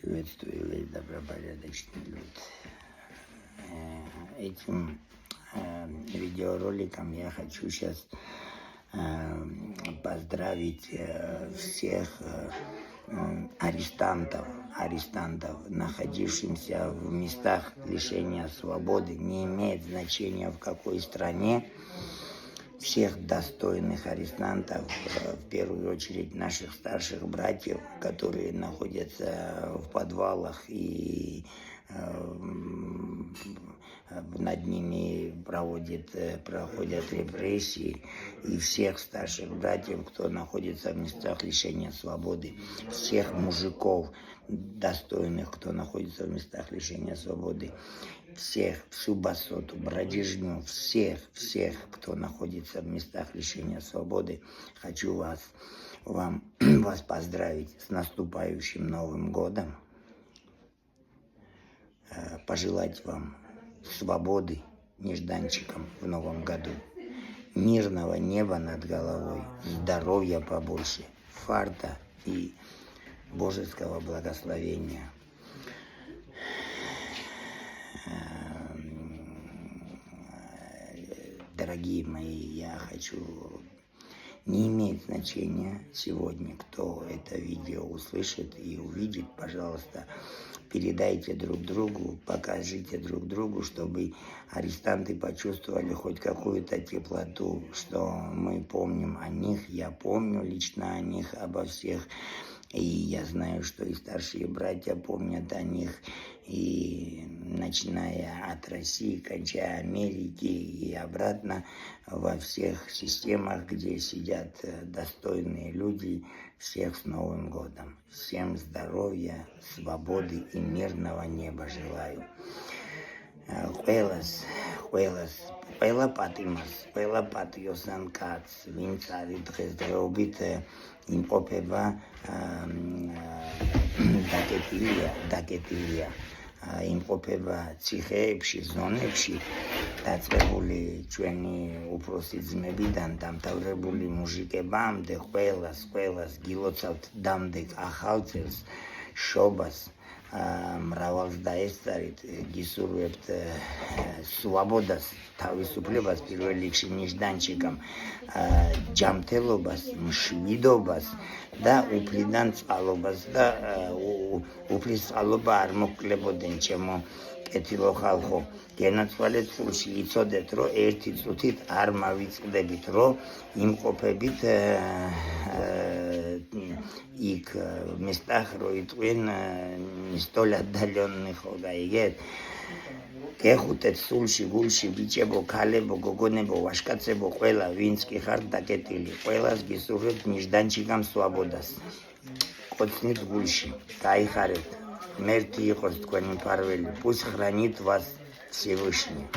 Приветствую весь добропорядочный люд. Этим видеороликом я хочу сейчас поздравить всех арестантов, находившихся в местах лишения свободы, не имеет значения в какой стране, всех достойных арестантов, в первую очередь наших старших братьев, которые находятся в подвалах и над ними проходят репрессии, и всех старших братьев, кто находится в местах лишения свободы, всех мужиков достойных, кто находится в местах лишения свободы, всех, всю басоту, бродяжню, всех, кто находится в местах лишения свободы, хочу вас поздравить с наступающим Новым годом, пожелать вам свободы нежданчикам в новом году, мирного неба над головой, здоровья побольше, фарта и божеского благословения. Дорогие мои, я хочу, не имеет значения сегодня, кто это видео услышит и увидит, пожалуйста, передайте друг другу, покажите друг другу, чтобы арестанты почувствовали хоть какую-то теплоту, что мы помним о них, я помню лично о них, обо всех, и я знаю, что и старшие братья помнят о них, и начиная от России, кончая Америки и обратно, во всех системах, где сидят достойные люди, всех с Новым годом. Всем здоровья, свободы и мирного неба желаю. Ყველა პატრიოტს ან კაცს, ვინც არის დღესდღეობით იმყოფება დაკეტილია, იმყოფება ციხეებში, ზონებში, დაწყებული ჩვენი უფროსი ძმებიდან დამთავრებული მუსიკებამდე, ყველას გილოცავთ დამდეგ ახალ წელს, შობას, მრავალს დაესწარით, გისურვებთ სვაბოდას, თავისუფლებას პირველ რიგში ნიშდანჩიკამ, ჯანმრთელობას, მშვიდობას და უფლიდან წყალობას და უფლის წყალობა არ მოგკლებოდნენ ჩემო კეთილო ხალხო. გენაცვალეთ ფულში, იცოდეთ, რომ ერთი წუთით არ მავიწყდებით, რომ იმყოფებით იქ местах, რომ იტყვიან столь отдаленных, გაიგეთ? გეხუტეთ სულში, გულში, ბიჭებო, ქალებო, გოგონებო, ვაშკაცებო, ყველა, ვინც კი ხართ დაკეტილი, ყველას გისურვებთ ნიშდანჩიკამ სვაბოდას. კოცნით გულში, გაიხარეთ, მერტი იყოს თქვენი მფარველი, пусть хранит вас Всевышний.